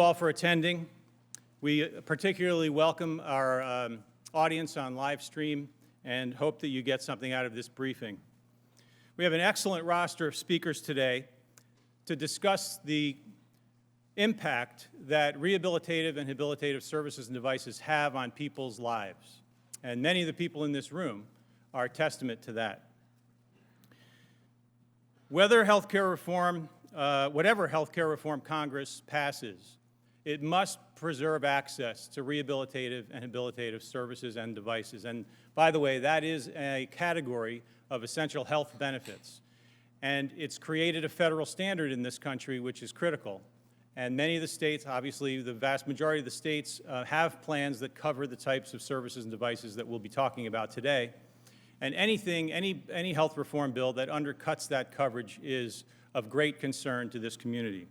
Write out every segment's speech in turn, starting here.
All for attending. We particularly welcome our audience on live stream and hope that you get something out of this briefing. We have an excellent roster of speakers today to discuss the impact that rehabilitative and habilitative services and devices have on people's lives. And many of the people in this room are a testament to that. Whatever healthcare reform Congress passes, it must preserve access to rehabilitative and habilitative services and devices. And by the way, that is a category of essential health benefits. And it's created a federal standard in this country, which is critical. And many of the states, obviously the vast majority of the states, have plans that cover the types of services and devices that we'll be talking about today. And any health reform bill that undercuts that coverage is of great concern to this community.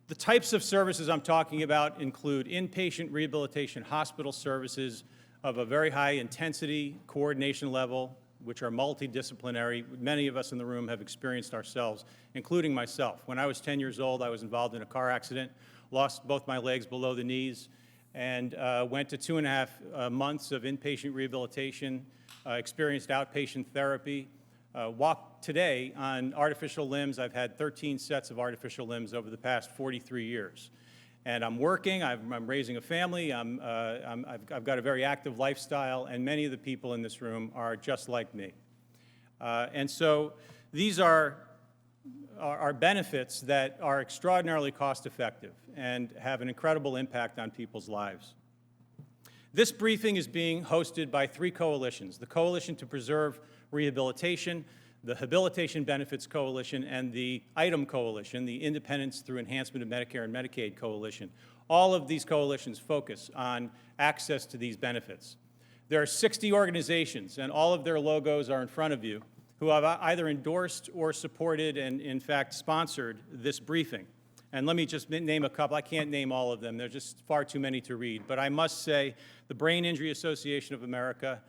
The types of services I'm talking about include inpatient rehabilitation hospital services of a very high intensity coordination level, which are multidisciplinary. Many of us in the room have experienced ourselves, including myself. When I was 10 years old, I was involved in a car accident, lost both my legs below the knees, and went to 2.5 months of inpatient rehabilitation, experienced outpatient therapy, walk today on artificial limbs. I've had 13 sets of artificial limbs over the past 43 years. And I'm working, I'm raising a family, I've got a very active lifestyle, and many of the people in this room are just like me. And so these are benefits that are extraordinarily cost effective and have an incredible impact on people's lives. This briefing is being hosted by 3 coalitions: the Coalition to Preserve Rehabilitation, the Habilitation Benefits Coalition, and the ITEM Coalition, the Independence Through Enhancement of Medicare and Medicaid Coalition. All of these coalitions focus on access to these benefits. There are 60 organizations, and all of their logos are in front of you, who have either endorsed or supported and, in fact, sponsored this briefing. And let me just name a couple. I can't name all of them. They're just far too many to read. But I must say the Brain Injury Association of America,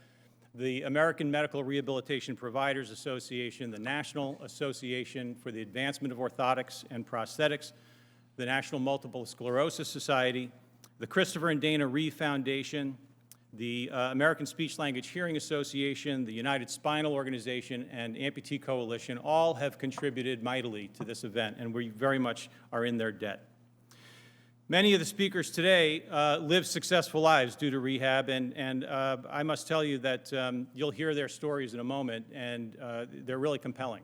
the American Medical Rehabilitation Providers Association, the National Association for the Advancement of Orthotics and Prosthetics, the National Multiple Sclerosis Society, the Christopher and Dana Reeve Foundation, the American Speech Language Hearing Association, the United Spinal Organization, and Amputee Coalition all have contributed mightily to this event, and we very much are in their debt. Many of the speakers today live successful lives due to rehab, and I must tell you that you'll hear their stories in a moment, and they're really compelling.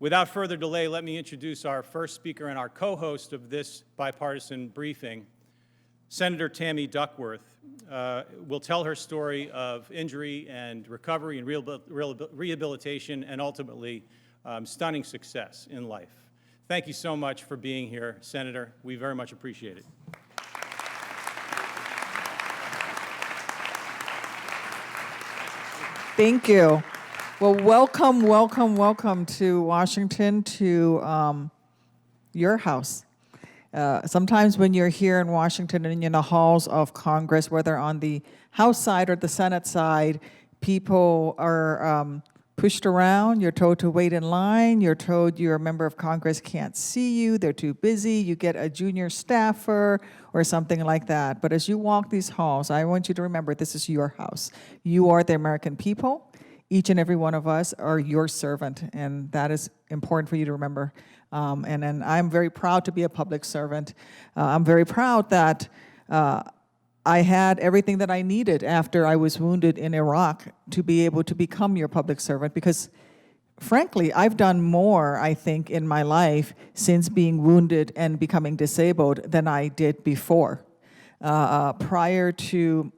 Without further delay, let me introduce our first speaker and our co-host of this bipartisan briefing. Senator Tammy Duckworth will tell her story of injury and recovery and rehabilitation and ultimately stunning success in life. Thank you so much for being here, Senator. We very much appreciate it. Thank you. Well, welcome to Washington, to your house. Sometimes when you're here in Washington and in the halls of Congress, whether on the House side or the Senate side, people are pushed around. You're told to wait in line. You're told your member of Congress can't see you. They're too busy. You get a junior staffer or something like that. But as you walk these halls, I want you to remember this is your house. You are the American people. Each and every one of us are your servant, and that is important for you to remember. And I'm very proud to be a public servant. I'm very proud that I had everything that I needed after I was wounded in Iraq to be able to become your public servant, because frankly, I've done more, I think, in my life since being wounded and becoming disabled than I did before. Prior to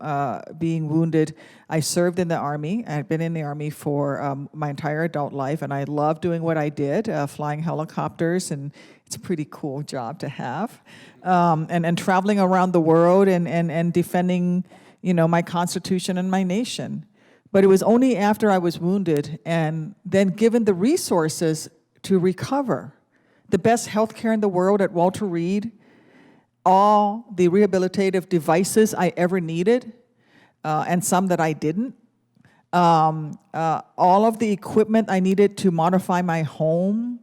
being wounded, I served in the Army. I had been in the Army for my entire adult life, and I loved doing what I did, flying helicopters, and it's a pretty cool job to have. And traveling around the world and defending, my Constitution and my nation. But it was only after I was wounded and then given the resources to recover, the best healthcare in the world at Walter Reed, all the rehabilitative devices I ever needed, and some that I didn't. All of the equipment I needed to modify my home,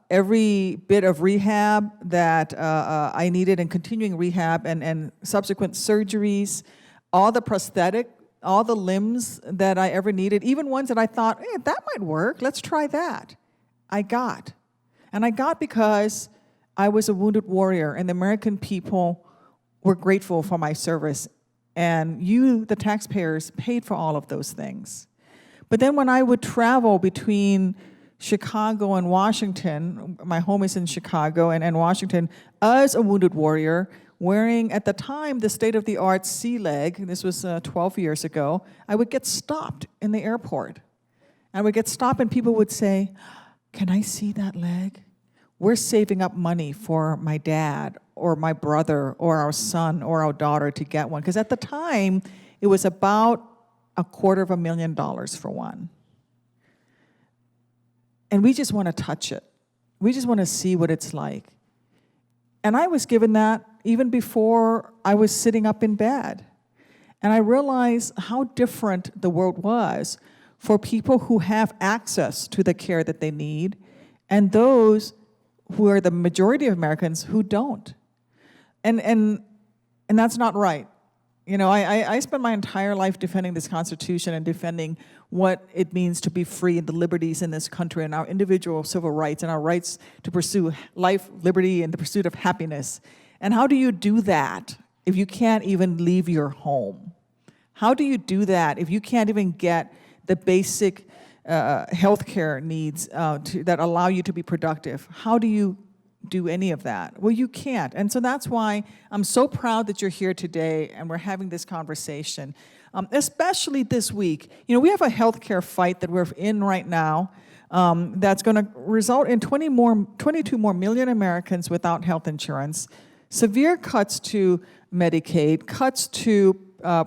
every bit of rehab that I needed, and continuing rehab and subsequent surgeries, all the prosthetic, all the limbs that I ever needed, even ones that I thought, hey, that might work, let's try that. I got. And I got because I was a wounded warrior, and the American people were grateful for my service. And you, the taxpayers, paid for all of those things. But then when I would travel between Chicago and Washington, my home is in Chicago and Washington, as a wounded warrior, wearing at the time the state-of-the-art sea leg, this was 12 years ago, I would get stopped in the airport. I would get stopped and people would say, can I see that leg? We're saving up money for my dad or my brother or our son or our daughter to get one. Because at the time, it was about $250,000 for one. And we just want to touch it. We just want to see what it's like. And I was given that even before I was sitting up in bed. And I realized how different the world was for people who have access to the care that they need and those who are the majority of Americans who don't. And that's not right. You know, I spent my entire life defending this Constitution and defending what it means to be free and the liberties in this country and our individual civil rights and our rights to pursue life, liberty, and the pursuit of happiness. And how do you do that if you can't even leave your home? How do you do that if you can't even get the basic healthcare needs that allow you to be productive? How do you do any of that? Well, you can't. And so that's why I'm so proud that you're here today and we're having this conversation, especially this week. You know, we have a healthcare fight that we're in right now that's going to result in 22 more million Americans without health insurance, severe cuts to Medicaid, cuts to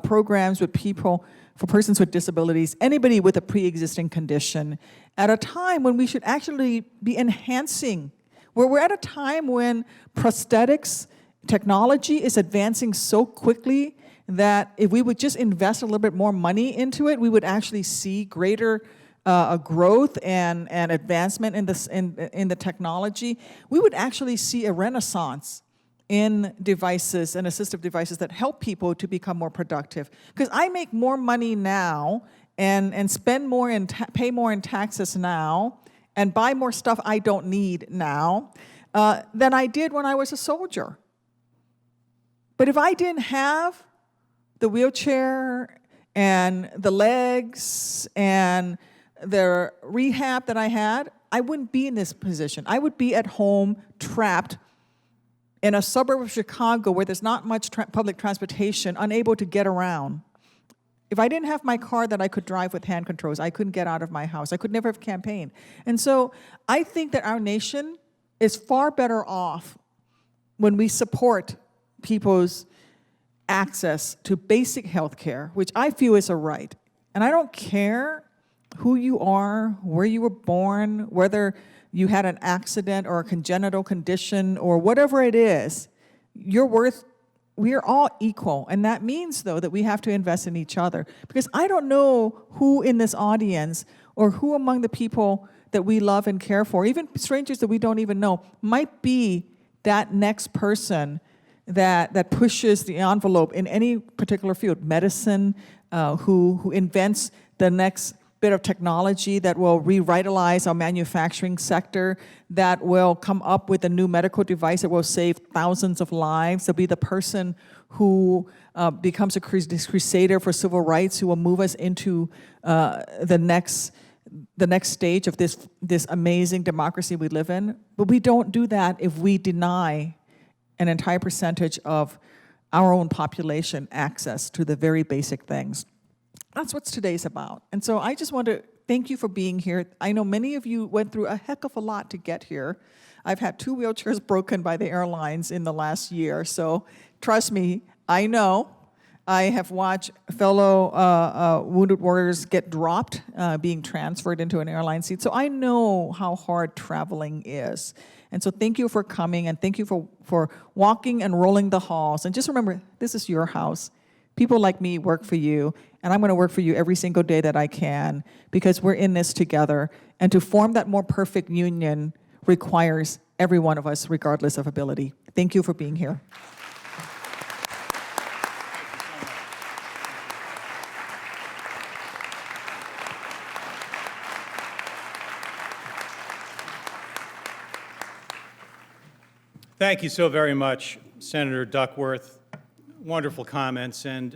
programs with people, for persons with disabilities, anybody with a pre-existing condition, at a time when we should actually be enhancing. Where we're at a time when prosthetics technology is advancing so quickly that if we would just invest a little bit more money into it, we would actually see greater growth and advancement in the technology. We would actually see a renaissance in devices and assistive devices that help people to become more productive. Because I make more money now and spend more and pay more in taxes now and buy more stuff I don't need now than I did when I was a soldier. But if I didn't have the wheelchair and the legs and the rehab that I had, I wouldn't be in this position. I would be at home trapped in a suburb of Chicago where there's not much public transportation, unable to get around. If I didn't have my car that I could drive with hand controls, I couldn't get out of my house. I could never have campaigned. And so I think that our nation is far better off when we support people's access to basic health care, which I feel is a right. And I don't care who you are, where you were born, whether you had an accident or a congenital condition or whatever it is, you're worth, we are all equal. And that means, though, that we have to invest in each other. Because I don't know who in this audience or who among the people that we love and care for, even strangers that we don't even know, might be that next person that pushes the envelope in any particular field, medicine, who invents the next bit of technology that will revitalize our manufacturing sector, that will come up with a new medical device that will save thousands of lives. They'll be the person who becomes a crusader for civil rights, who will move us into the next stage of this amazing democracy we live in. But we don't do that if we deny an entire percentage of our own population access to the very basic things. That's what today's about. And so I just want to thank you for being here. I know many of you went through a heck of a lot to get here. I've had 2 wheelchairs broken by the airlines in the last year, so trust me, I know. I have watched fellow wounded warriors get dropped, being transferred into an airline seat, so I know how hard traveling is. And so thank you for coming, and thank you for walking and rolling the halls. And just remember, this is your house. People like me work for you, and I'm going to work for you every single day that I can, because we're in this together. And to form that more perfect union requires every one of us, regardless of ability. Thank you for being here. Thank you so very much, Senator Duckworth. Wonderful comments. And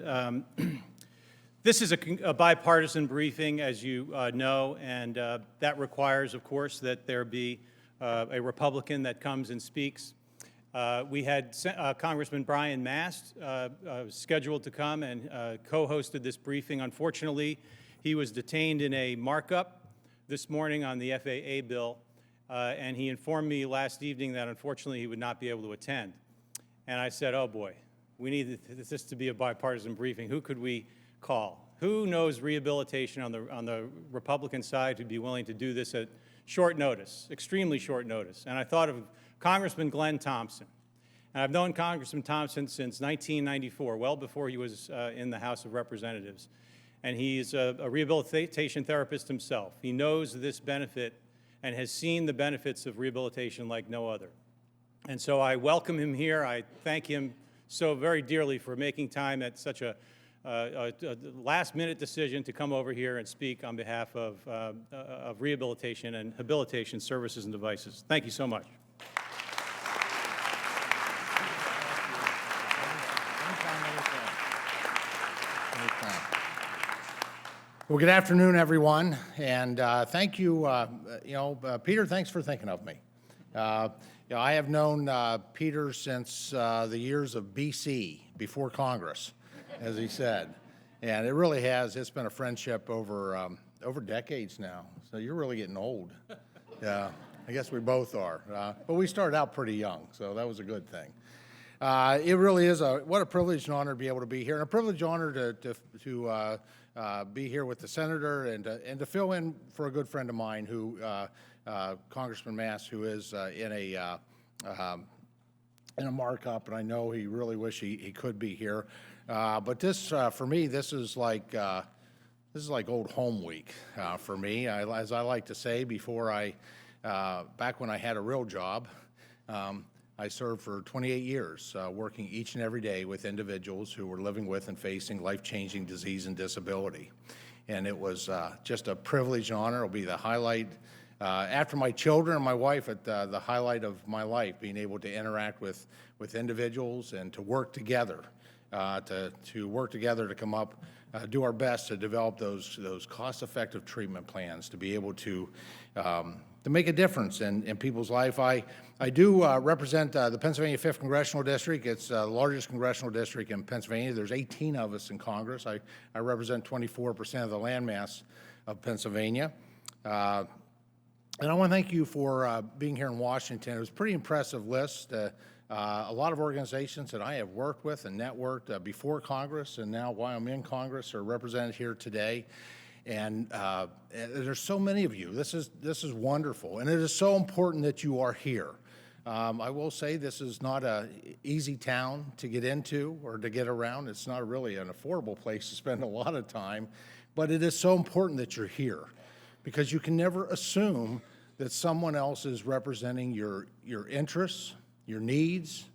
this is a bipartisan briefing, as you know, and that requires, of course, that there be a Republican that comes and speaks. We had Congressman Brian Mast scheduled to come and co-hosted this briefing. Unfortunately, he was detained in a markup this morning on the FAA bill. And he informed me last evening that unfortunately he would not be able to attend. And I said, oh boy, we need this to be a bipartisan briefing. Who could we call? Who knows rehabilitation on the Republican side who'd be willing to do this at short notice, extremely short notice? And I thought of Congressman Glenn Thompson. And I've known Congressman Thompson since 1994, well before he was in the House of Representatives. And he's a rehabilitation therapist himself. He knows this benefit and has seen the benefits of rehabilitation like no other. And so I welcome him here. I thank him so very dearly for making time at such a last-minute decision to come over here and speak on behalf of rehabilitation and habilitation services and devices. Thank you so much. Well, good afternoon, everyone, and thank you. Peter, thanks for thinking of me. I have known Peter since the years of BC, before Congress, as he said, and it really has. It's been a friendship over decades now. So you're really getting old. Yeah, I guess we both are. But we started out pretty young, so that was a good thing. It really is what a privilege and honor to be able to be here, and a privilege and honor to be here with the senator and to fill in for a good friend of mine, who Congressman Mast, who is in a markup, and I know he really wish he could be here. But this, for me, this is like old home week for me. As I like to say, back when I had a real job. I served for 28 years, working each and every day with individuals who were living with and facing life-changing disease and disability. And it was just a privilege and honor. It'll be the highlight, after my children and my wife, the highlight of my life, being able to interact with individuals and to work together, to work together to come up, do our best to develop those cost-effective treatment plans to be able to make a difference in people's life. I do represent the Pennsylvania 5th Congressional District. It's the largest congressional district in Pennsylvania. There's 18 of us in Congress. I represent 24% of the landmass of Pennsylvania. And I want to thank you for being here in Washington. It was a pretty impressive list. A lot of organizations that I have worked with and networked before Congress, and now while I'm in Congress, are represented here today. And there's so many of you. This is wonderful, and it is so important that you are here. I will say this is not an easy town to get into or to get around. It's not really an affordable place to spend a lot of time, but it is so important that you're here, because you can never assume that someone else is representing your interests, your needs,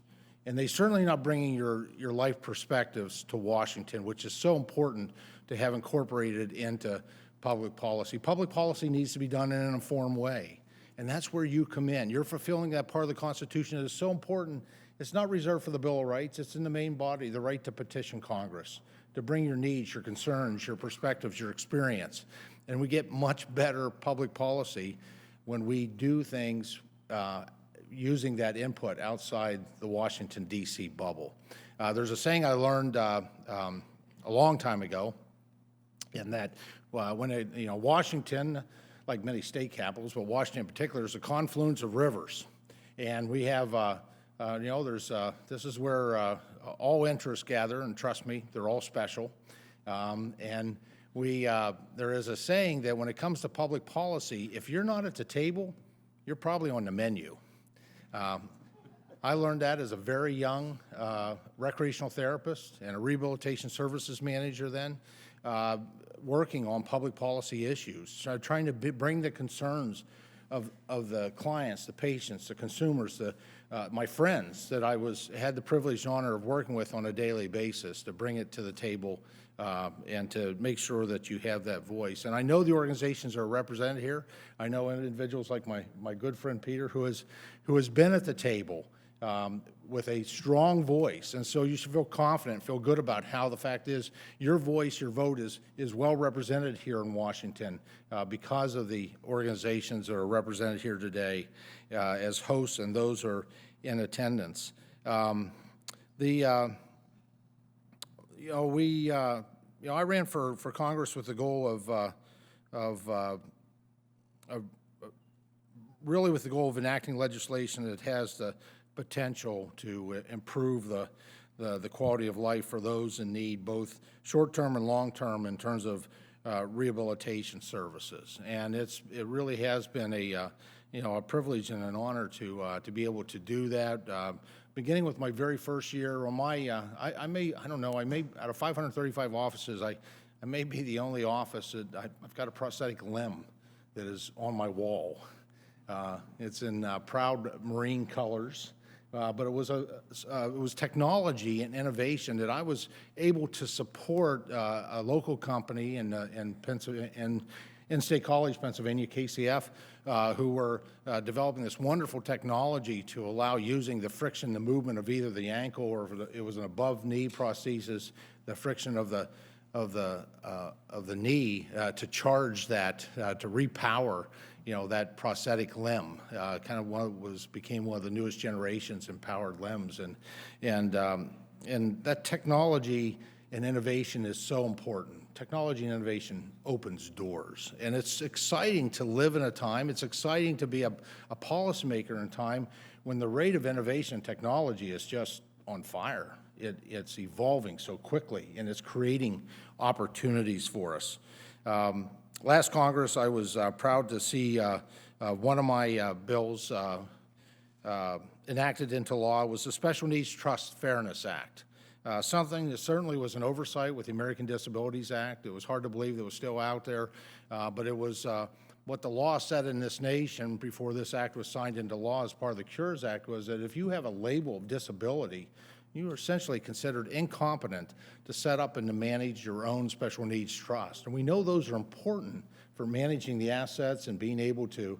and they're certainly not bringing your life perspectives to Washington, which is so important to have incorporated into public policy. Public policy needs to be done in an informed way, and that's where you come in. You're fulfilling that part of the Constitution that is so important. It's not reserved for the Bill of Rights. It's in the main body, the right to petition Congress, to bring your needs, your concerns, your perspectives, your experience. And we get much better public policy when we do things using that input outside the Washington, D.C. bubble. There's a saying I learned a long time ago, in that Washington, like many state capitals, but Washington in particular, is a confluence of rivers. And we have, this is where all interests gather, and trust me, they're all special. And there is a saying that when it comes to public policy, if you're not at the table, you're probably on the menu. I learned that as a very young recreational therapist and a rehabilitation services manager then, working on public policy issues, trying to bring the concerns of the clients, the patients, the consumers, my friends that I had the privilege and honor of working with on a daily basis to bring it to the table and to make sure that you have that voice. And I know the organizations are represented here. I know individuals like my good friend Peter, who has been at the table with a strong voice. And so you should feel confident, feel good about how the fact is your voice, your vote is well represented here in Washington because of the organizations that are represented here today as hosts and those who are in attendance. I ran for Congress with the goal really with the goal of enacting legislation that has the potential to improve the quality of life for those in need, both short-term and long-term, in terms of rehabilitation services. And it really has been a privilege and an honor to be able to do that. Beginning with my very first year, on I may out of 535 offices, I may be the only office that I've got a prosthetic limb that is on my wall. It's in proud marine colors. But it was technology and innovation that I was able to support a local company in State College, Pennsylvania, KCF, who were developing this wonderful technology to allow using the friction, the movement of either the ankle or if it was an above-knee prosthesis, the friction of the knee to charge that, to repower that prosthetic limb, kind of became one of the newest generations in powered limbs, and that technology and innovation is so important. Technology and innovation opens doors, and it's exciting to live in a time. It's exciting to be a policymaker in a time when the rate of innovation and technology is just on fire. It's evolving so quickly, and it's creating opportunities for us. Last Congress, I was proud to see one of my bills enacted into law was the Special Needs Trust Fairness Act, something that certainly was an oversight with the American Disabilities Act. It was hard to believe that it was still out there, but it was what the law said in this nation before this act was signed into law as part of the Cures Act was that if you have a label of disability, you are essentially considered incompetent to set up and to manage your own special needs trust. And we know those are important for managing the assets and being able to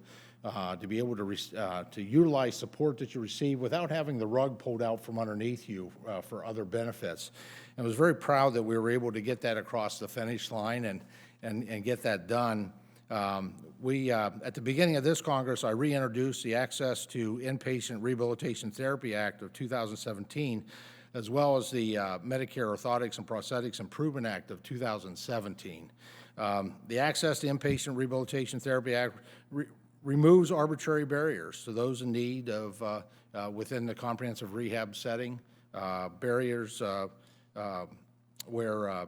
utilize support that you receive without having the rug pulled out from underneath you for other benefits. And I was very proud that we were able to get that across the finish line and get that done. At the beginning of this Congress, I reintroduced the Access to Inpatient Rehabilitation Therapy Act of 2017, as well as the Medicare Orthotics and Prosthetics Improvement Act of 2017. The Access to Inpatient Rehabilitation Therapy Act removes arbitrary barriers to those in need of within the comprehensive rehab setting, barriers where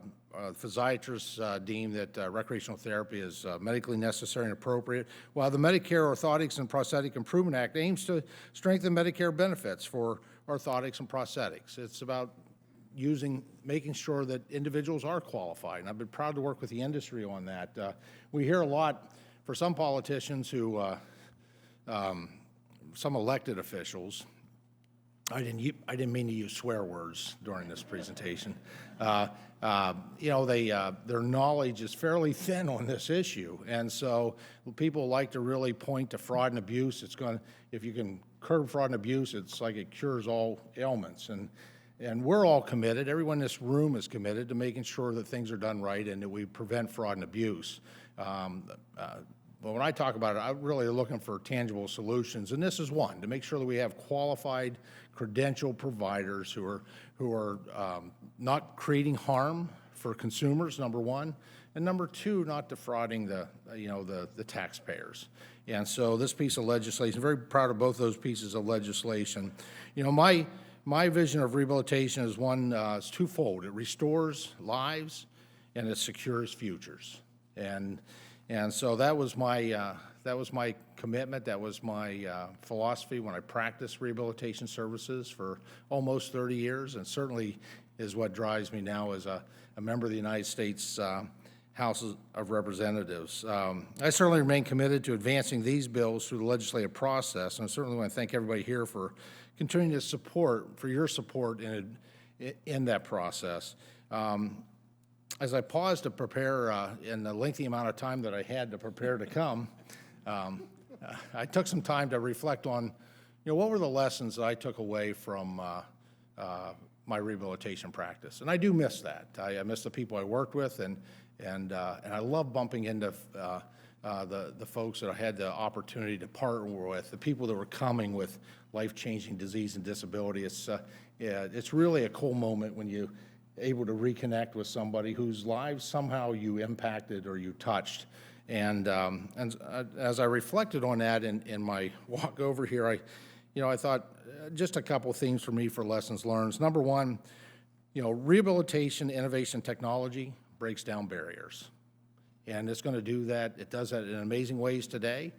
physiatrists deem that recreational therapy is medically necessary and appropriate, while the Medicare Orthotics and Prosthetic Improvement Act aims to strengthen Medicare benefits for orthotics and prosthetics. It's about making sure that individuals are qualified, and I've been proud to work with the industry on that. We hear a lot for some politicians some elected officials. I didn't mean to use swear words during this presentation. Their knowledge is fairly thin on this issue, and so people like to really point to fraud and abuse. If you can curb fraud and abuse, it's like it cures all ailments, and we're all committed. Everyone in this room is committed to making sure that things are done right and that we prevent fraud and abuse. But when I talk about it, I'm really looking for tangible solutions, and this is one, to make sure that we have qualified, credentialed providers who are not creating harm for consumers, number one, and number two, not defrauding the taxpayers. And so this piece of legislation, very proud of both those pieces of legislation. My vision of rehabilitation is it's twofold. It restores lives and it secures futures. And so that was my commitment. That was my philosophy when I practiced rehabilitation services for almost 30 years, and certainly is what drives me now as a member of the United States House of Representatives. I certainly remain committed to advancing these bills through the legislative process, and I certainly want to thank everybody here for continuing to support, for your support in that process. As I paused to prepare, in the lengthy amount of time that I had to prepare to come, I took some time to reflect on, what were the lessons that I took away from my rehabilitation practice. And I do miss that. I miss the people I worked with, and I love bumping into the folks that I had the opportunity to partner with, the people that were coming with life-changing disease and disability. It's really a cool moment when you're able to reconnect with somebody whose lives somehow you impacted or you touched. And as I reflected on that in my walk over here, I thought just a couple themes for me for lessons learned. Number one, rehabilitation, innovation, technology breaks down barriers. And it's going to do that. It does that in amazing ways today.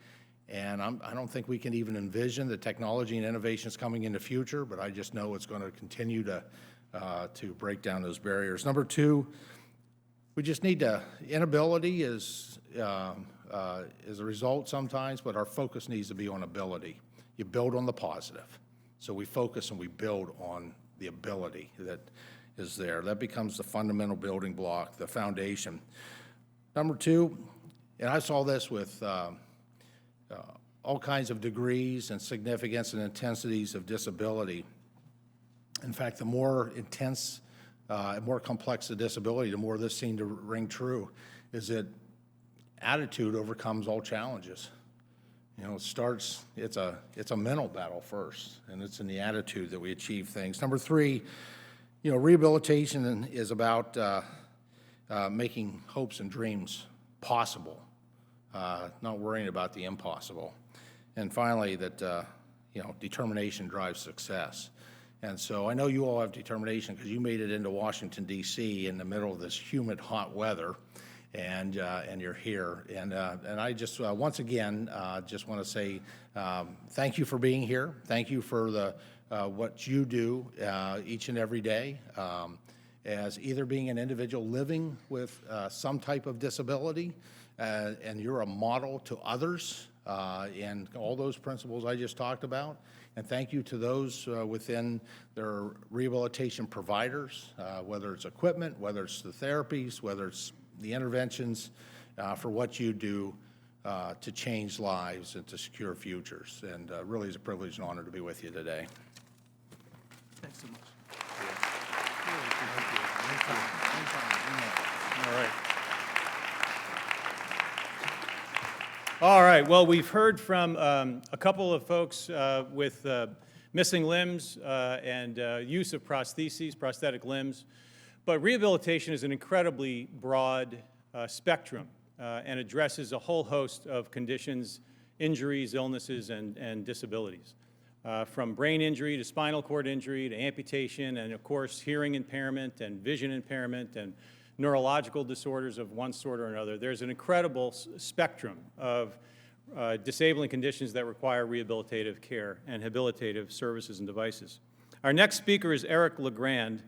And I don't think we can even envision the technology and innovations coming in the future, but I just know it's going to continue to break down those barriers. Number two, we just need to, inability is a result sometimes, but our focus needs to be on ability. You build on the positive. So we focus and we build on the ability that is there. That becomes the fundamental building block, the foundation. Number two, and I saw this with all kinds of degrees and significance and intensities of disability. In fact, the more intense and more complex the disability, the more this seemed to ring true, is that attitude overcomes all challenges. It's a mental battle first, and it's in the attitude that we achieve things. Number three, rehabilitation is about making hopes and dreams possible, not worrying about the impossible. And finally, that, determination drives success. And so I know you all have determination because you made it into Washington, D.C. in the middle of this humid, hot weather, and you're here. And I just, once again, just want to say thank you for being here. Thank you for what you do each and every day as either being an individual living with some type of disability, and you're a model to others and all those principles I just talked about. And thank you to those within their rehabilitation providers, whether it's equipment, whether it's the therapies, whether it's the interventions, for what you do to change lives and to secure futures. And really is a privilege and honor to be with you today. Thanks so much. All right. All right, well, we've heard from a couple of folks with missing limbs and use of prostheses, prosthetic limbs, but rehabilitation is an incredibly broad spectrum and addresses a whole host of conditions, injuries, illnesses, and disabilities. From brain injury to spinal cord injury to amputation, and of course hearing impairment and vision impairment and neurological disorders of one sort or another. There's an incredible spectrum of disabling conditions that require rehabilitative care and habilitative services and devices. Our next speaker is Eric LeGrand.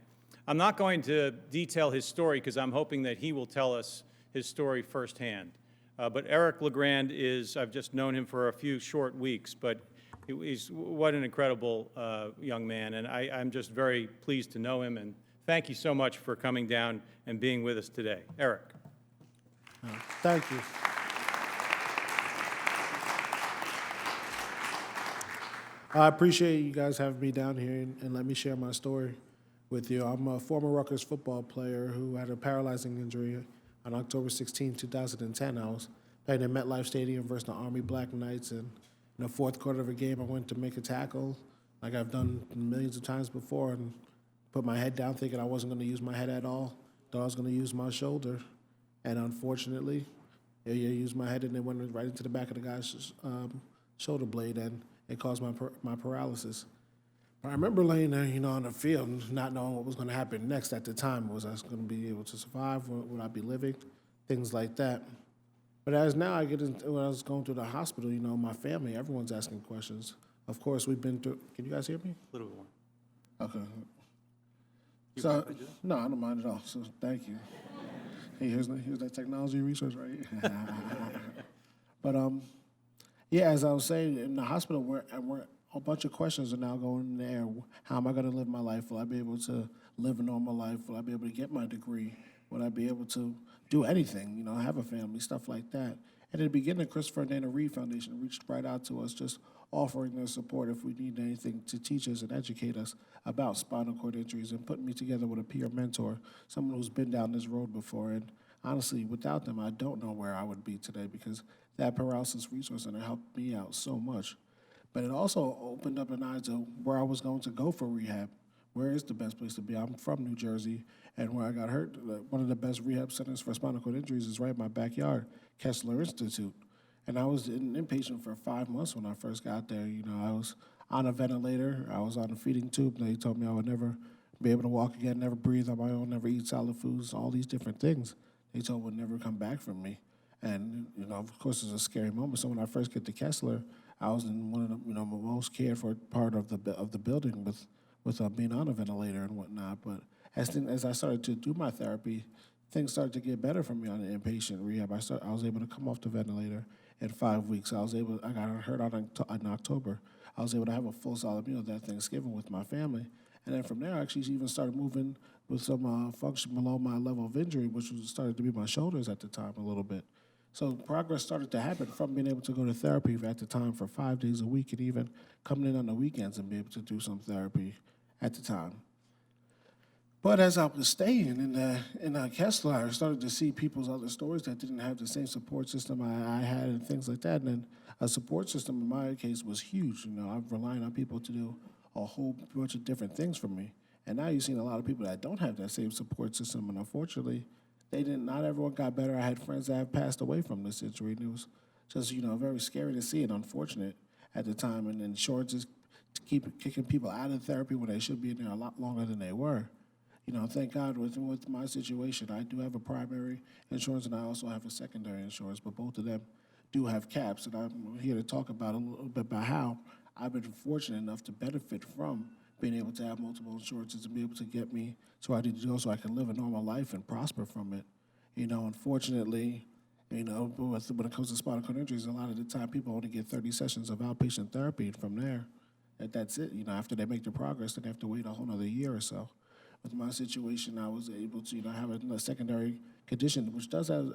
I'm not going to detail his story because I'm hoping that he will tell us his story firsthand. But Eric LeGrand is, I've just known him for a few short weeks, but he's what an incredible young man, and I'm just very pleased to know him, and thank you so much for coming down and being with us today. Eric. Thank you. I appreciate you guys having me down here and let me share my story with you. I'm a former Rutgers football player who had a paralyzing injury on October 16, 2010. I was playing at MetLife Stadium versus the Army Black Knights, and in the fourth quarter of a game, I went to make a tackle like I've done millions of times before and put my head down thinking I wasn't going to use my head at all. Thought I was going to use my shoulder. And unfortunately, I used my head and it went right into the back of the guy's shoulder blade, and it caused my paralysis. But I remember laying there, on the field, not knowing what was going to happen next at the time. Was I going to be able to survive? Would I be living? Things like that. But as now I get into, when I was going through the hospital, my family, everyone's asking questions. Of course, we've been through, can you guys hear me? A little bit more. Okay. So, no, I don't mind at all, so thank you. Hey, here's that technology resource, right? But yeah, as I was saying, in the hospital, we're a bunch of questions are now going in the air. How am I going to live my life? Will I be able to live a normal life? Will I be able to get my degree? Will I be able to do anything? You know, have a family, stuff like that. And at the beginning, the Christopher and Dana Reed Foundation reached right out to us, just offering their support if we need anything to teach us and educate us about spinal cord injuries, and putting me together with a peer mentor, someone who's been down this road before. And honestly, without them, I don't know where I would be today, because that paralysis resource center helped me out so much. But it also opened up an eye to where I was going to go for rehab. Where is the best place to be? I'm from New Jersey, and where I got hurt, one of the best rehab centers for spinal cord injuries is right in my backyard, Kessler Institute. And I was an inpatient for 5 months when I first got there. You know, I was on a ventilator, I was on a feeding tube, and they told me I would never be able to walk again, never breathe on my own, never eat solid foods, all these different things they told would never come back from me. And, you know, of course, it was a scary moment. So when I first get to Kessler, I was in one of the, you know, most cared for part of the building with being on a ventilator and whatnot. But as I started to do my therapy, things started to get better for me on the inpatient rehab. I was able to come off the ventilator in 5 weeks. I got hurt in October. I was able to have a full solid meal that Thanksgiving with my family. And then from there, I actually even started moving with some function below my level of injury, which started to be my shoulders at the time a little bit. So progress started to happen from being able to go to therapy at the time for 5 days a week, and even coming in on the weekends and be able to do some therapy at the time. But as I was staying in Kessler, I started to see people's other stories that didn't have the same support system I had and things like that. And then a support system in my case was huge. You know, I'm relying on people to do a whole bunch of different things for me. And now you've seen a lot of people that don't have that same support system, and unfortunately, not everyone got better. I had friends that have passed away from this injury, and it was just, you know, very scary to see and unfortunate at the time. And insurances keep kicking people out of therapy when they should be in there a lot longer than they were. You know, thank God with my situation, I do have a primary insurance and I also have a secondary insurance, but both of them do have caps. And I'm here to talk about a little bit about how I've been fortunate enough to benefit from being able to have multiple insurances and be able to get me to where I need to go so I can live a normal life and prosper from it. You know, unfortunately, you know, when it comes to spinal cord injuries, a lot of the time people only get 30 sessions of outpatient therapy, and from there, that's it. You know, after they make the progress, then they have to wait a whole other year or so. With my situation, I was able to, you know, have a secondary condition, which does have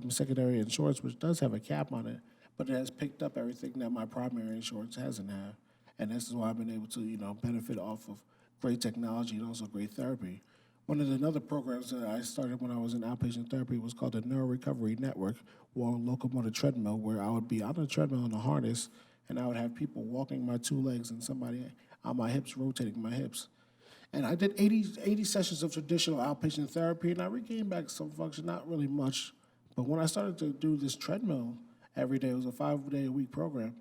secondary insurance, which does have a cap on it, but it has picked up everything that my primary insurance hasn't had. And this is why I've been able to, you know, benefit off of great technology and also great therapy. One of the other programs that I started when I was in outpatient therapy was called the Neuro Recovery Network, or locomotor treadmill, where I would be on a treadmill in a harness, and I would have people walking my 2 legs and somebody on my hips, rotating my hips. And I did 80 sessions of traditional outpatient therapy, and I regained back some function, not really much. But when I started to do this treadmill every day, it was a 5-day-a-week program,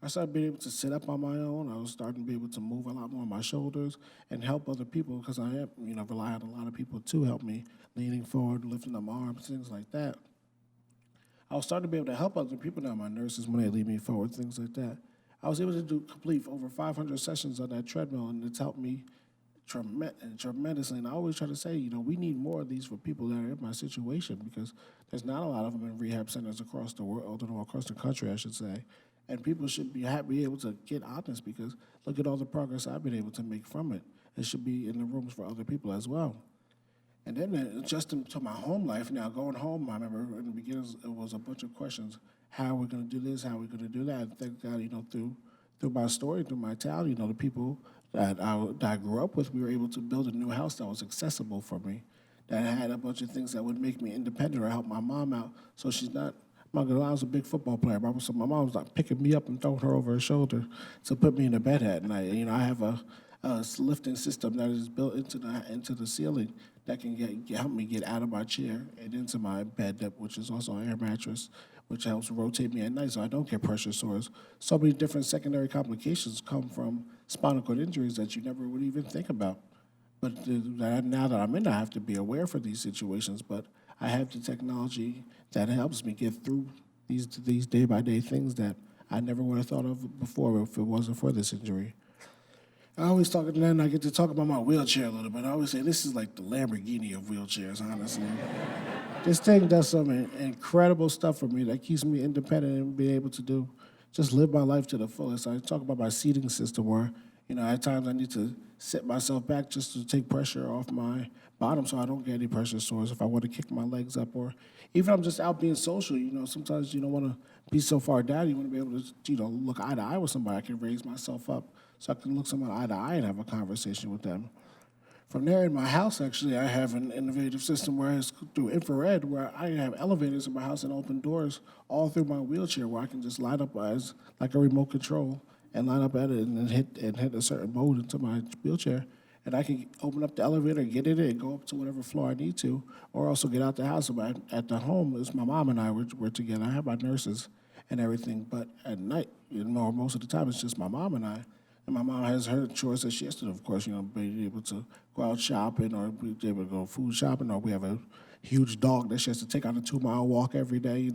I started being able to sit up on my own. I was starting to be able to move a lot more on my shoulders and help other people, because I am, you know, rely on a lot of people to help me, leaning forward, lifting up my arms, things like that. I was starting to be able to help other people now, my nurses, when they lead me forward, things like that. I was able to complete over 500 sessions on that treadmill, and it's helped me tremendously. And I always try to say, you know, we need more of these for people that are in my situation, because there's not a lot of them in rehab centers across the world, or across the country, I should say. And people should be able to get honest, because look at all the progress I've been able to make from it. It should be in the rooms for other people as well. And then adjusting to my home life now, going home, I remember in the beginning it was a bunch of questions. How are we going to do this? How are we going to do that? And thank God, you know, through my story, through my town, you know, the people that I grew up with, we were able to build a new house that was accessible for me, that had a bunch of things that would make me independent or help my mom out, so she's not. I was a big football player, so my mom was like picking me up and throwing her over her shoulder to put me in the bed at night. You know, I have a lifting system that is built into the ceiling that can help me get out of my chair and into my bed, which is also an air mattress, which helps rotate me at night so I don't get pressure sores. So many different secondary complications come from spinal cord injuries that you never would even think about. But now that I'm in, I have to be aware for these situations. But I have the technology that helps me get through these day-by-day things that I never would have thought of before if it wasn't for this injury. I always talk, and then I get to talk about my wheelchair a little bit. I always say this is like the Lamborghini of wheelchairs, honestly. This thing does some incredible stuff for me that keeps me independent and being able to just live my life to the fullest. I talk about my seating system where, at times I need to sit myself back just to take pressure off my bottom so I don't get any pressure sores if I want to kick my legs up, or even I'm just out being social, sometimes you don't want to be so far down. You want to be able to, look eye to eye with somebody. I can raise myself up so I can look someone eye to eye and have a conversation with them. From there, in my house, actually, I have an innovative system where it's through infrared, where I have elevators in my house and open doors all through my wheelchair, where I can just line up as like a remote control and line up at it and hit a certain mode into my wheelchair, and I can open up the elevator, get in it, and go up to whatever floor I need to, or also get out the house. But at the home, it's my mom and I we're together. I have my nurses and everything, but at night, most of the time, it's just my mom and I. And my mom has her chores that she has to do, of course, being able to go out shopping or be able to go food shopping, or we have a huge dog that she has to take on a 2-mile walk every day,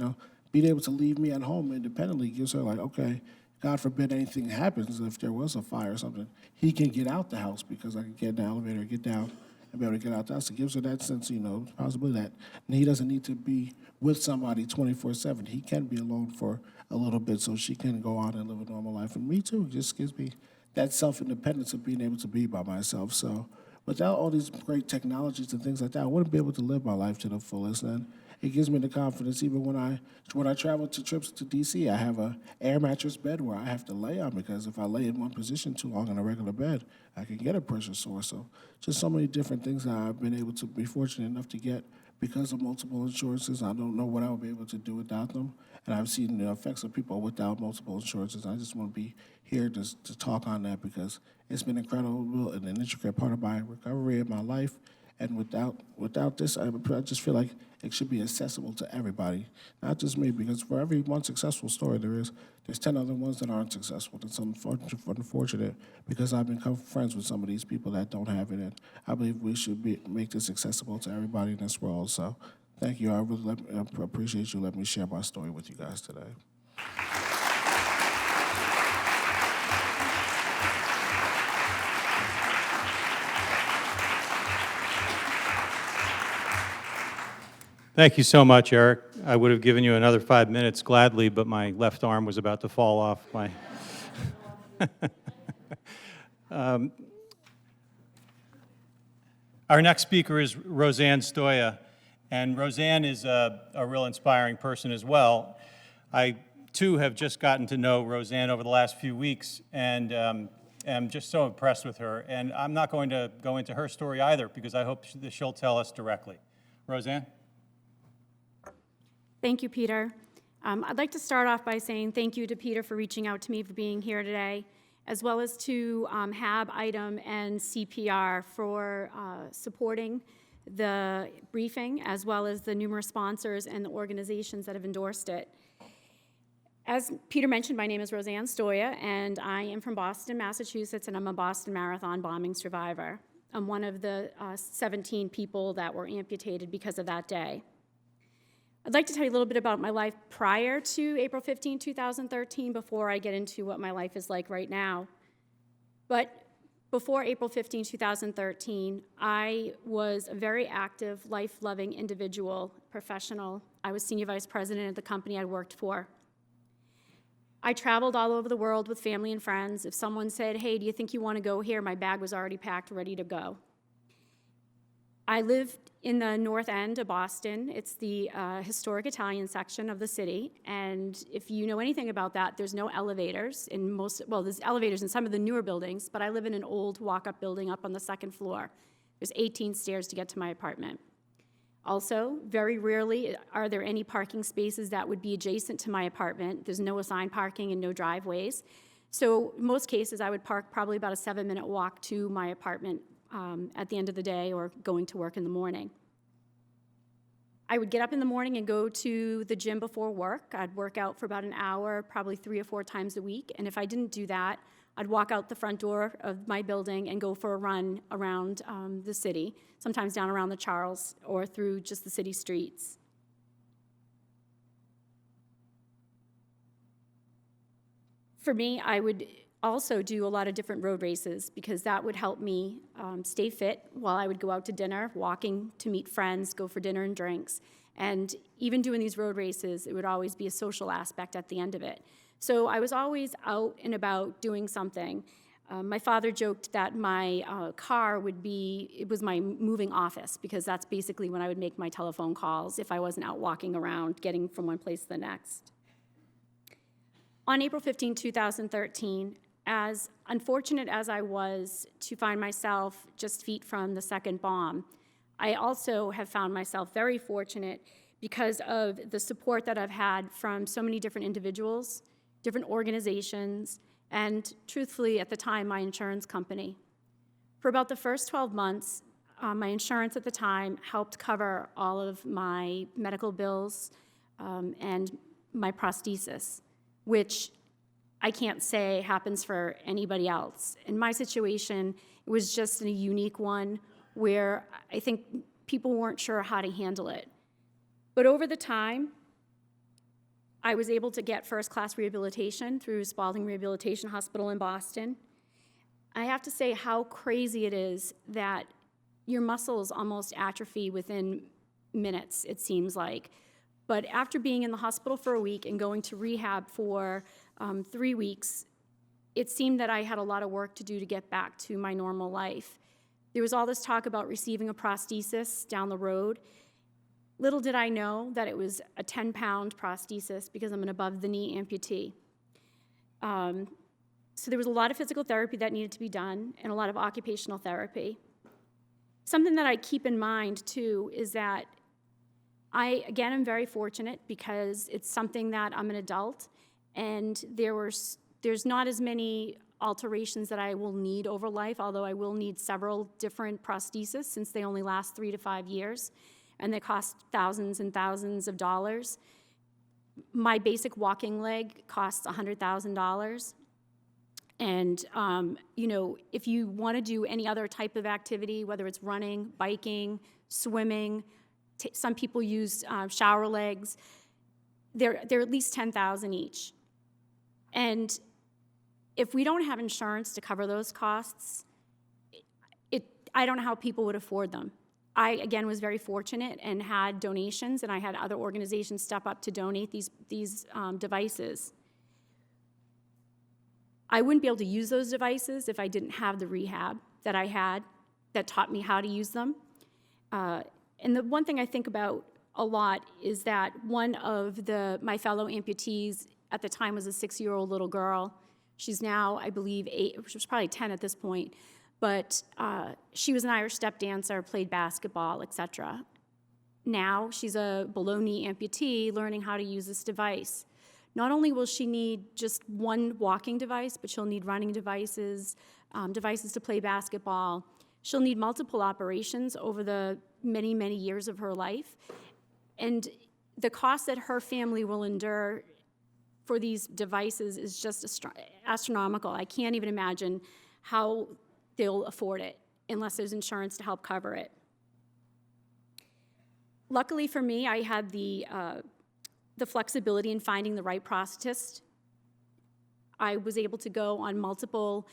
Being able to leave me at home independently gives her, like, okay, God forbid anything happens, if there was a fire or something, he can get out the house because I can get in the elevator, get down, and be able to get out the house. It gives her that sense, possibility that he doesn't need to be with somebody 24/7. He can be alone for a little bit so she can go on and live a normal life. And me too, it just gives me that self-independence of being able to be by myself. So without all these great technologies and things like that, I wouldn't be able to live my life to the fullest. And it gives me the confidence even when I travel to trips to D.C., I have a air mattress bed where I have to lay on, because if I lay in one position too long on a regular bed, I can get a pressure sore. So just so many different things that I've been able to be fortunate enough to get because of multiple insurances. I don't know what I would be able to do without them. And I've seen the effects of people without multiple insurances. I just want to be here to talk on that because it's been incredible and an intricate part of my recovery in my life. And without this, I just feel like it should be accessible to everybody, not just me, because for every one successful story, there's 10 other ones that aren't successful. That's unfortunate, because I've become friends with some of these people that don't have it, and I believe we should make this accessible to everybody in this world. So thank you. I really appreciate you letting me share my story with you guys today. Thank you so much, Eric. I would have given you another 5 minutes gladly, but my left arm was about to fall off my... Our next speaker is Roseann Sdoia, and Roseann is a real inspiring person as well. I, too, have just gotten to know Roseann over the last few weeks, and am just so impressed with her. And I'm not going to go into her story either, because I hope that she'll tell us directly. Roseann? Thank you, Peter. I'd like to start off by saying thank you to Peter for reaching out to me for being here today, as well as to HAB, ITEM, and CPR for supporting the briefing, as well as the numerous sponsors and the organizations that have endorsed it. As Peter mentioned, my name is Roseann Sdoia, and I am from Boston, Massachusetts, and I'm a Boston Marathon bombing survivor. I'm one of the 17 people that were amputated because of that day. I'd like to tell you a little bit about my life prior to April 15, 2013, before I get into what my life is like right now. But before April 15, 2013, I was a very active, life-loving individual, professional. I was senior vice president at the company I worked for. I traveled all over the world with family and friends. If someone said, hey, do you think you want to go here? My bag was already packed, ready to go. I lived in the North End of Boston. It's the historic Italian section of the city, and if you know anything about that, there's no elevators in there's elevators in some of the newer buildings, but I live in an old walk-up building up on the second floor. There's 18 stairs to get to my apartment. Also, very rarely are there any parking spaces that would be adjacent to my apartment. There's no assigned parking and no driveways. So in most cases, I would park probably about a 7-minute walk to my apartment at the end of the day or going to work in the morning. I would get up in the morning and go to the gym before work. I'd work out for about an hour, probably 3 or 4 times a week. And if I didn't do that, I'd walk out the front door of my building and go for a run around the city, sometimes down around the Charles or through just the city streets. For me, I would also do a lot of different road races because that would help me stay fit while I would go out to dinner, walking to meet friends, go for dinner and drinks. And even doing these road races, it would always be a social aspect at the end of it. So I was always out and about doing something. My father joked that my car was my moving office, because that's basically when I would make my telephone calls if I wasn't out walking around getting from one place to the next. On April 15, 2013, as unfortunate as I was to find myself just feet from the second bomb, I also have found myself very fortunate because of the support that I've had from so many different individuals, different organizations, and truthfully, at the time, my insurance company. For about the first 12 months, my insurance at the time helped cover all of my medical bills and my prosthesis, which I can't say happens for anybody else. In my situation, it was just a unique one where I think people weren't sure how to handle it. But over the time, I was able to get first-class rehabilitation through Spaulding Rehabilitation Hospital in Boston. I have to say how crazy it is that your muscles almost atrophy within minutes, it seems like. But after being in the hospital for a week and going to rehab for 3 weeks, it seemed that I had a lot of work to do to get back to my normal life. There was all this talk about receiving a prosthesis down the road. Little did I know that it was a 10-pound prosthesis because I'm an above-the-knee amputee. So there was a lot of physical therapy that needed to be done and a lot of occupational therapy. Something that I keep in mind, too, is that I, again, am very fortunate because it's something that I'm an adult, and there's not as many alterations that I will need over life, although I will need several different prostheses since they only last 3 to 5 years, and they cost thousands and thousands of dollars. My basic walking leg costs $100,000. And, you know, if you want to do any other type of activity, whether it's running, biking, swimming, some people use shower legs, they're at least $10,000 each. And if we don't have insurance to cover those costs, I don't know how people would afford them. I, again, was very fortunate and had donations, and I had other organizations step up to donate these devices. I wouldn't be able to use those devices if I didn't have the rehab that I had that taught me how to use them. And the one thing I think about a lot is that one of my fellow amputees at the time was a 6-year-old little girl. She's now, I believe, 8, she was probably 10 at this point. But she was an Irish step dancer, played basketball, etc. Now she's a below-knee amputee learning how to use this device. Not only will she need just one walking device, but she'll need running devices, devices to play basketball. She'll need multiple operations over the many, many years of her life. And the cost that her family will endure for these devices is just astronomical. I can't even imagine how they'll afford it unless there's insurance to help cover it. Luckily for me, I had the flexibility in finding the right prosthetist. I was able to go on multiple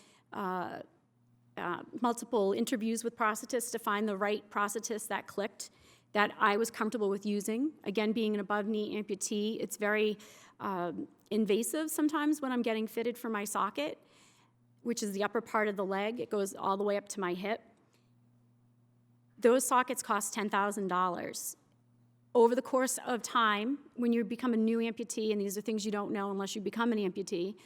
interviews with prosthetists to find the right prosthetist that clicked, that I was comfortable with using. Again, being an above-knee amputee, it's very invasive sometimes when I'm getting fitted for my socket, which is the upper part of the leg. It goes all the way up to my hip. Those sockets cost $10,000. Over the course of time, when you become a new amputee, and these are things you don't know unless you become an amputee,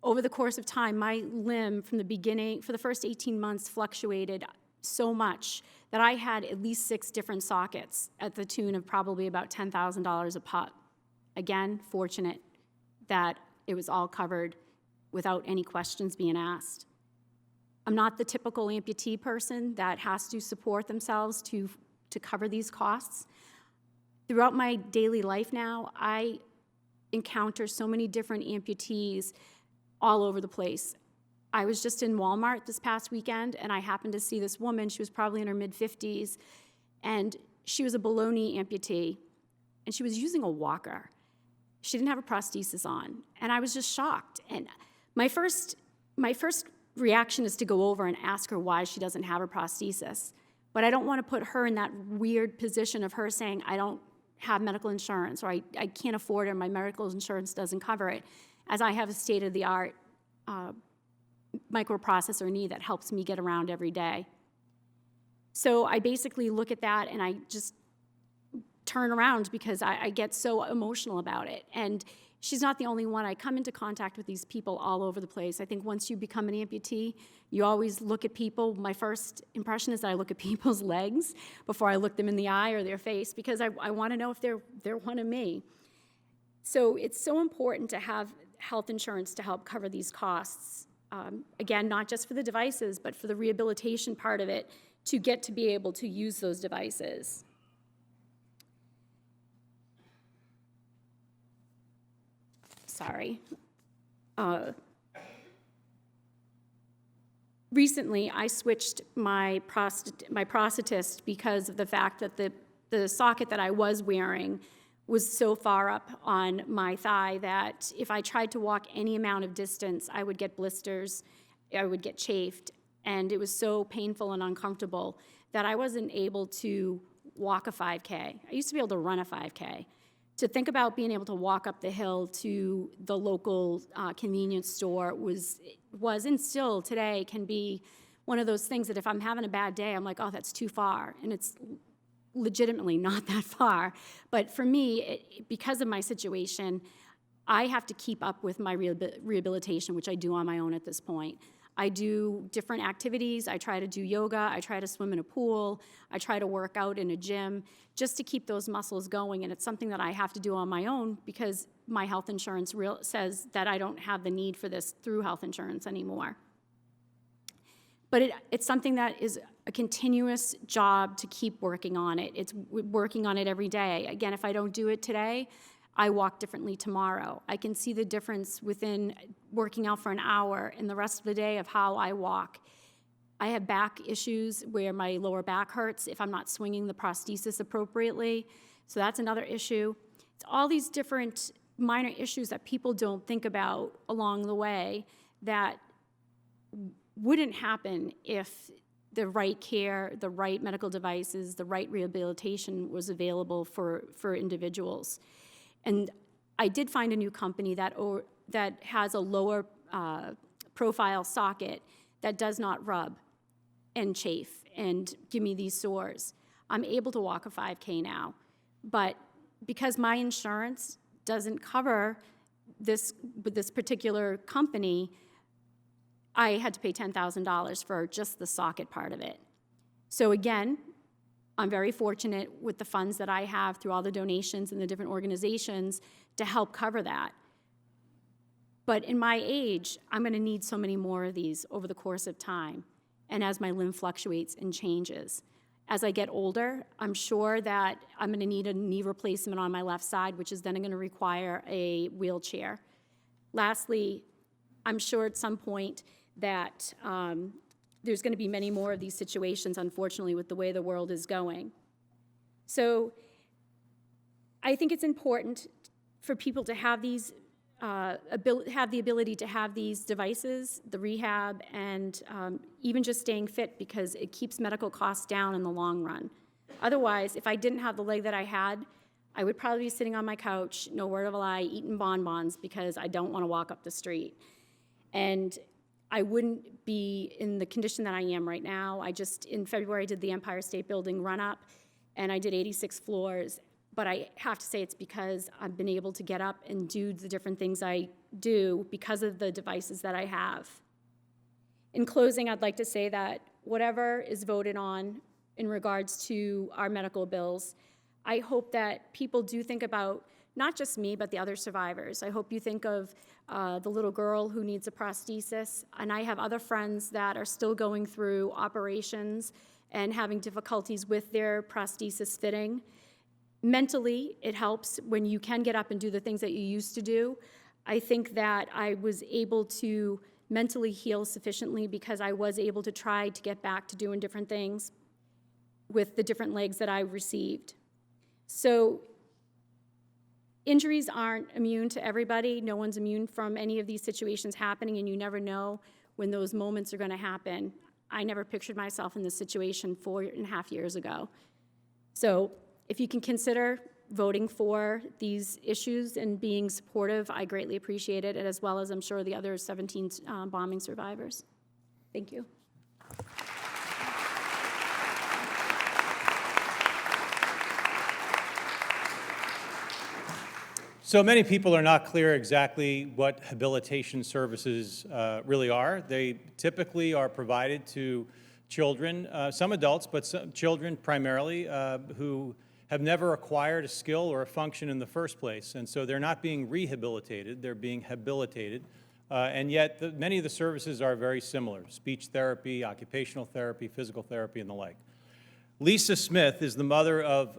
over the course of time, my limb from the beginning, for the first 18 months, fluctuated so much that I had at least 6 different sockets at the tune of probably about $10,000 a pop. Again, fortunate that it was all covered without any questions being asked. I'm not the typical amputee person that has to support themselves to cover these costs. Throughout my daily life now, I encounter so many different amputees all over the place. I was just in Walmart this past weekend, and I happened to see this woman. She was probably in her mid-50s, and she was a below-knee amputee, and she was using a walker. She didn't have a prosthesis on, and I was just shocked. And my first reaction is to go over and ask her why she doesn't have a prosthesis, but I don't want to put her in that weird position of her saying, I don't have medical insurance, or I can't afford it, my medical insurance doesn't cover it, as I have a state-of-the-art microprocessor knee that helps me get around every day. So I basically look at that and I just turn around because I get so emotional about it. And she's not the only one. I come into contact with these people all over the place. I think once you become an amputee, you always look at people. My first impression is that I look at people's legs before I look them in the eye or their face, because I want to know if they're one of me. So it's so important to have health insurance to help cover these costs. Again, not just for the devices, but for the rehabilitation part of it, to get to be able to use those devices. Sorry. Recently, I switched my prosthetist because of the fact that the socket that I was wearing was so far up on my thigh that if I tried to walk any amount of distance, I would get blisters, I would get chafed, and it was so painful and uncomfortable that I wasn't able to walk a 5K. I used to be able to run a 5K. To think about being able to walk up the hill to the local convenience store was and still today can be one of those things that if I'm having a bad day, I'm like, oh, that's too far. And it's legitimately not that far. But for me, because of my situation, I have to keep up with my rehabilitation, which I do on my own at this point. I do different activities. I try to do yoga. I try to swim in a pool. I try to work out in a gym just to keep those muscles going. And it's something that I have to do on my own because my health insurance says that I don't have the need for this through health insurance anymore. But it's something that is a continuous job to keep working on it. It's working on it every day. Again, if I don't do it today, I walk differently tomorrow. I can see the difference within working out for an hour and the rest of the day of how I walk. I have back issues where my lower back hurts if I'm not swinging the prosthesis appropriately. So that's another issue. It's all these different minor issues that people don't think about along the way that wouldn't happen if the right care, the right medical devices, the right rehabilitation was available for individuals. And I did find a new company that has a lower profile socket that does not rub and chafe and give me these sores. I'm able to walk a 5K now, but because my insurance doesn't cover this with this particular company, I had to pay $10,000 for just the socket part of it. So again, I'm very fortunate with the funds that I have through all the donations and the different organizations to help cover that. But in my age, I'm going to need so many more of these over the course of time, and as my limb fluctuates and changes. As I get older, I'm sure that I'm going to need a knee replacement on my left side, which is then going to require a wheelchair. Lastly, I'm sure at some point that there's going to be many more of these situations, unfortunately, with the way the world is going. So I think it's important for people to have these, have the ability to have these devices, the rehab, and even just staying fit, because it keeps medical costs down in the long run. Otherwise, if I didn't have the leg that I had, I would probably be sitting on my couch, no word of a lie, eating bonbons because I don't want to walk up the street. And I wouldn't be in the condition that I am right now. I just, in February, did the Empire State Building run-up, and I did 86 floors. But I have to say it's because I've been able to get up and do the different things I do because of the devices that I have. In closing, I'd like to say that whatever is voted on in regards to our medical bills, I hope that people do think about not just me, but the other survivors. I hope you think of the little girl who needs a prosthesis, and I have other friends that are still going through operations and having difficulties with their prosthesis fitting. Mentally, it helps when you can get up and do the things that you used to do. I think that I was able to mentally heal sufficiently because I was able to try to get back to doing different things with the different legs that I received. So injuries aren't immune to everybody. No one's immune from any of these situations happening, and you never know when those moments are going to happen. I never pictured myself in this situation 4.5 years ago. So if you can consider voting for these issues and being supportive. I greatly appreciate it, as well as I'm sure the other 17 bombing survivors. Thank you. So many people are not clear exactly what habilitation services really are. They typically are provided to children, some adults, but some children primarily, who have never acquired a skill or a function in the first place. And so they're not being rehabilitated, they're being habilitated. And yet many of the services are very similar: speech therapy, occupational therapy, physical therapy, and the like. Lisa Smith is the mother of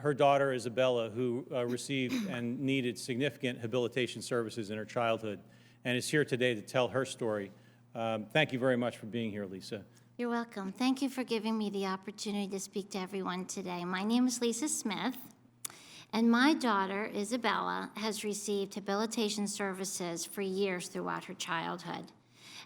her daughter Isabela, who received and needed significant habilitation services in her childhood, and is here today to tell her story. Thank you very much for being here, Lisa. You're welcome. Thank you for giving me the opportunity to speak to everyone today. My name is Lisa Smith, and my daughter, Isabela, has received habilitation services for years throughout her childhood.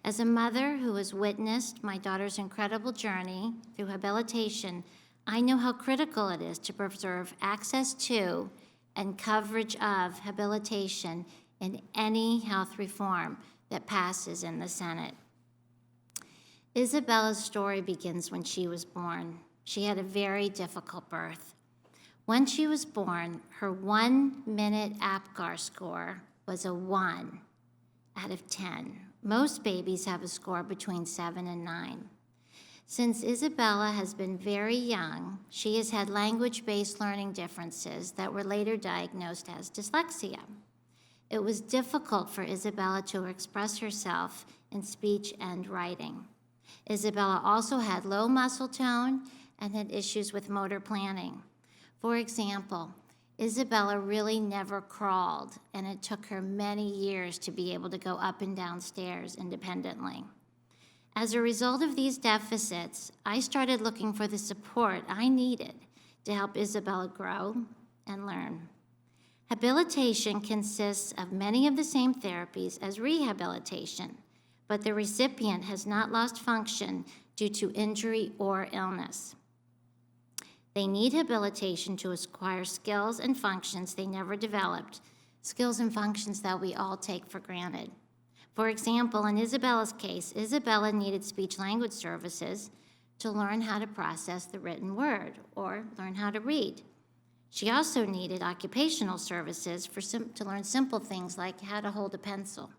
As a mother who has witnessed my daughter's incredible journey through habilitation, I know how critical it is to preserve access to and coverage of habilitation in any health reform that passes in the Senate. Isabela's story begins when she was born. She had a very difficult birth. When she was born, her 1-minute APGAR score was a 1 out of 10. Most babies have a score between 7 and 9. Since Isabela has been very young, she has had language-based learning differences that were later diagnosed as dyslexia. It was difficult for Isabela to express herself in speech and writing. Isabela also had low muscle tone and had issues with motor planning. For example, Isabela really never crawled, and it took her many years to be able to go up and down stairs independently. As a result of these deficits, I started looking for the support I needed to help Isabela grow and learn. Habilitation consists of many of the same therapies as rehabilitation, but the recipient has not lost function due to injury or illness. They need habilitation to acquire skills and functions they never developed, skills and functions that we all take for granted. For example, in Isabela's case, Isabela needed speech-language services to learn how to process the written word or learn how to read. She also needed occupational services to learn simple things like how to hold a pencil.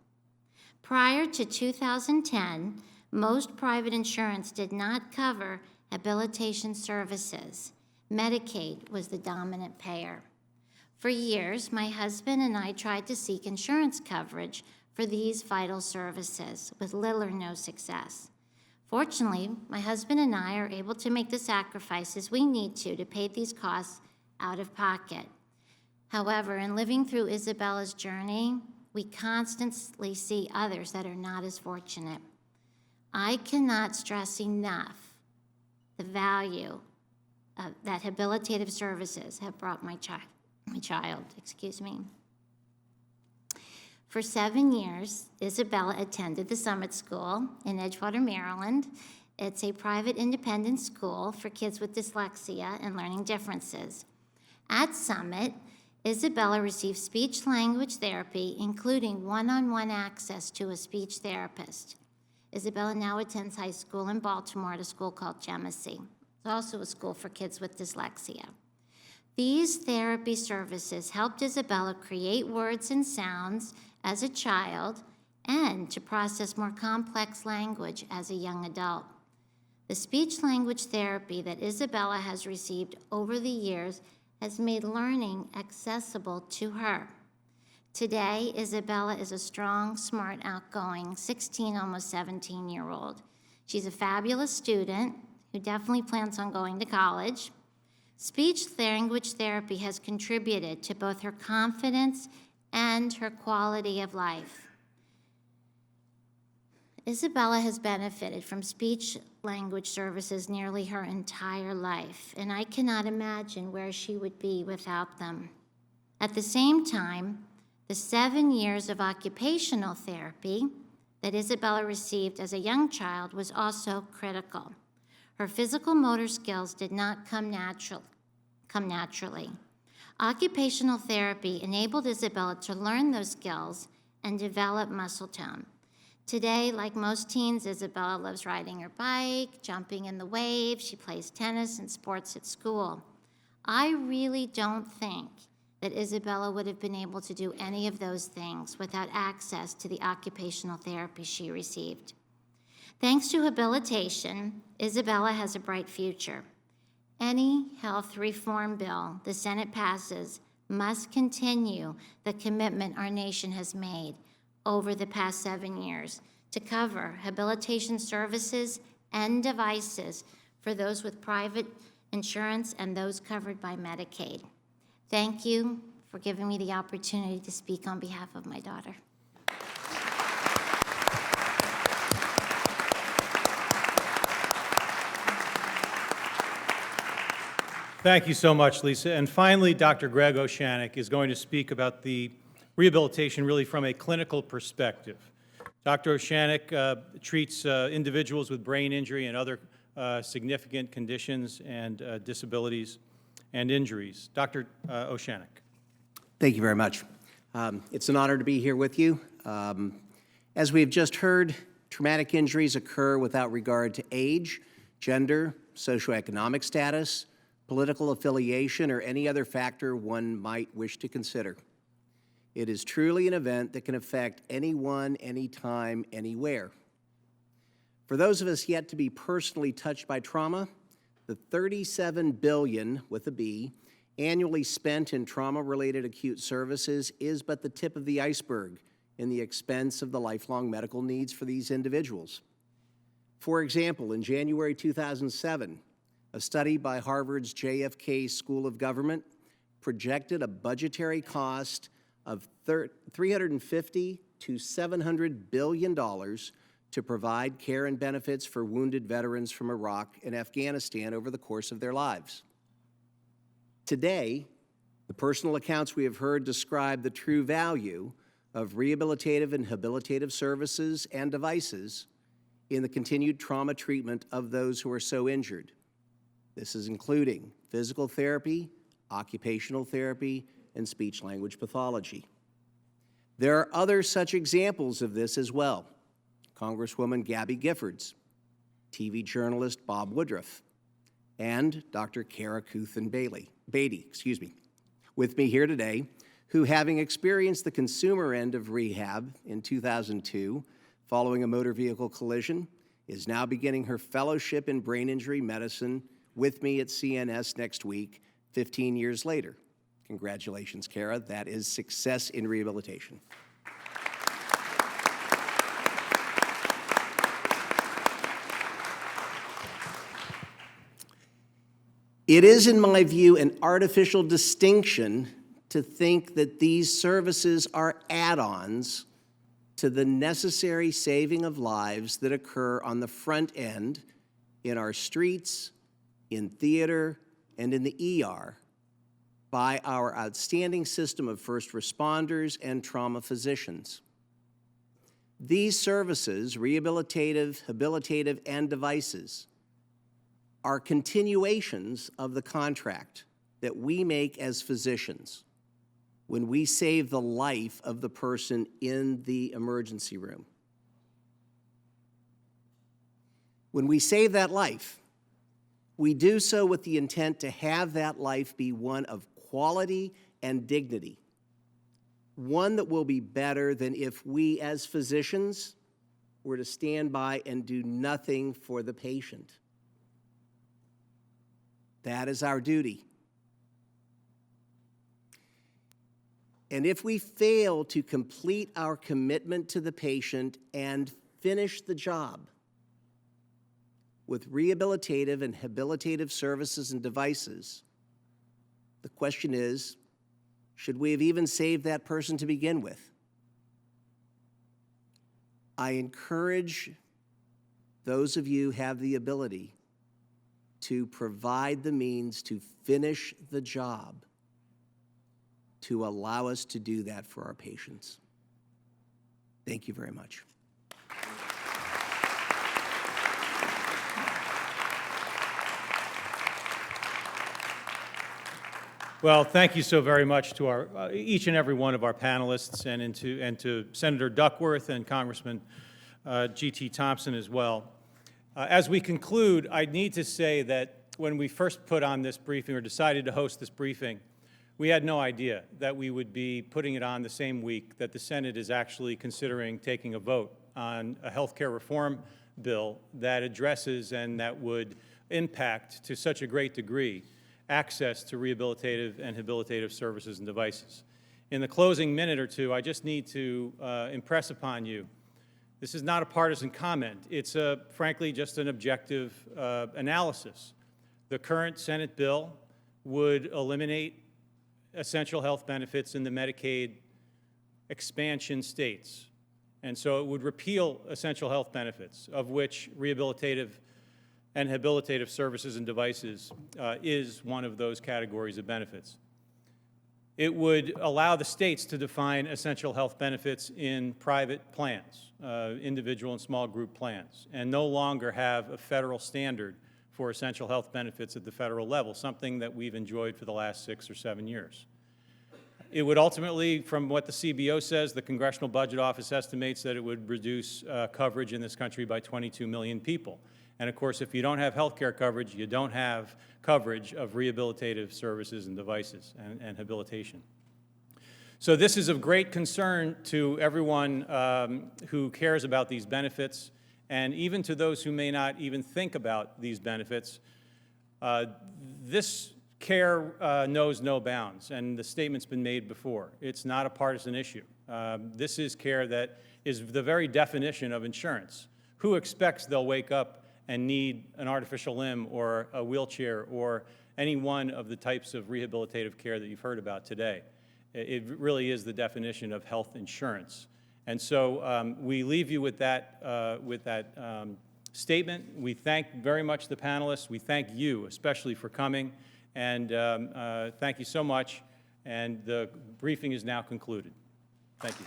Prior to 2010, most private insurance did not cover habilitation services. Medicaid was the dominant payer. For years, my husband and I tried to seek insurance coverage for these vital services with little or no success. Fortunately, my husband and I are able to make the sacrifices we need to pay these costs out of pocket. However, in living through Isabela's journey, we constantly see others that are not as fortunate. I cannot stress enough the value that habilitative services have brought my child. For 7 years, Isabela attended the Summit School in Edgewater, Maryland. It's a private independent school for kids with dyslexia and learning differences. At Summit, Isabela received speech-language therapy, including one-on-one access to a speech therapist. Isabela now attends high school in Baltimore at a school called Genesee. It's also a school for kids with dyslexia. These therapy services helped Isabela create words and sounds as a child and to process more complex language as a young adult. The speech-language therapy that Isabela has received over the years has made learning accessible to her. Today, Isabela is a strong, smart, outgoing 16, almost 17-year-old. She's a fabulous student who definitely plans on going to college. Speech-language therapy has contributed to both her confidence and her quality of life. Isabela has benefited from speech-language services nearly her entire life, and I cannot imagine where she would be without them. At the same time, the 7 years of occupational therapy that Isabela received as a young child was also critical. Her physical motor skills did not come naturally. Occupational therapy enabled Isabela to learn those skills and develop muscle tone. Today, like most teens, Isabela loves riding her bike, jumping in the waves, she plays tennis and sports at school. I really don't think that Isabela would have been able to do any of those things without access to the occupational therapy she received. Thanks to Habilitation, Isabela has a bright future. Any health reform bill the Senate passes must continue the commitment our nation has made over the past 7 years to cover habilitation services and devices for those with private insurance and those covered by Medicaid. Thank you for giving me the opportunity to speak on behalf of my daughter. Thank you so much, Lisa. And finally, Dr. Greg Oshanek is going to speak about the rehabilitation really from a clinical perspective. Dr. Oshanek treats individuals with brain injury and other significant conditions and disabilities and injuries. Dr. Oshanek. Thank you very much. It's an honor to be here with you. As we've just heard, traumatic injuries occur without regard to age, gender, socioeconomic status, political affiliation, or any other factor one might wish to consider. It is truly an event that can affect anyone, anytime, anywhere. For those of us yet to be personally touched by trauma, the $37 billion, with a B, annually spent in trauma-related acute services is but the tip of the iceberg in the expense of the lifelong medical needs for these individuals. For example, in January 2007, a study by Harvard's JFK School of Government projected a budgetary cost of $350 to $700 billion to provide care and benefits for wounded veterans from Iraq and Afghanistan over the course of their lives. Today, the personal accounts we have heard describe the true value of rehabilitative and habilitative services and devices in the continued trauma treatment of those who are so injured. This is including physical therapy, occupational therapy, and speech-language pathology. There are other such examples of this as well. Congresswoman Gabby Giffords, TV journalist Bob Woodruff, and Dr. Kara Beatty, with me here today, who, having experienced the consumer end of rehab in 2002 following a motor vehicle collision, is now beginning her fellowship in brain injury medicine with me at CNS next week, 15 years later. Congratulations, Kara. That is success in rehabilitation. It is, in my view, an artificial distinction to think that these services are add-ons to the necessary saving of lives that occur on the front end in our streets, in theater, and in the ER by our outstanding system of first responders and trauma physicians. These services, rehabilitative, habilitative, and devices, are continuations of the contract that we make as physicians when we save the life of the person in the emergency room. When we save that life, we do so with the intent to have that life be one of quality and dignity, one that will be better than if we as physicians were to stand by and do nothing for the patient. That is our duty. And if we fail to complete our commitment to the patient and finish the job with rehabilitative and habilitative services and devices, the question is, should we have even saved that person to begin with? I encourage those of you who have the ability to provide the means to finish the job, to allow us to do that for our patients. Thank you very much. Well, thank you so very much to our, each and every one of our panelists, and to Senator Duckworth and Congressman G.T. Thompson as well. As we conclude, I need to say that when we first put on this briefing, or decided to host this briefing, we had no idea that we would be putting it on the same week that the Senate is actually considering taking a vote on a health care reform bill that addresses and that would impact to such a great degree access to rehabilitative and habilitative services and devices. In the closing minute or two, I just need to impress upon you, this is not a partisan comment. It's frankly just an objective analysis. The current Senate bill would eliminate essential health benefits in the Medicaid expansion states. And so it would repeal essential health benefits, of which rehabilitative and habilitative services and devices is one of those categories of benefits. It would allow the states to define essential health benefits in private plans, individual and small group plans, and no longer have a federal standard for essential health benefits at the federal level, something that we've enjoyed for the last 6 or 7 years. It would ultimately, from what the CBO says, the Congressional Budget Office estimates that it would reduce coverage in this country by 22 million people. And of course, if you don't have health care coverage, you don't have coverage of rehabilitative services and devices and habilitation. So this is of great concern to everyone who cares about these benefits, and even to those who may not even think about these benefits. This care knows no bounds, and the statement's been made before. It's not a partisan issue. This is care that is the very definition of insurance. Who expects they'll wake up and need an artificial limb or a wheelchair or any one of the types of rehabilitative care that you've heard about today? It really is the definition of health insurance. And so we leave you with that statement. We thank very much the panelists. We thank you especially for coming. And thank you so much. And the briefing is now concluded. Thank you.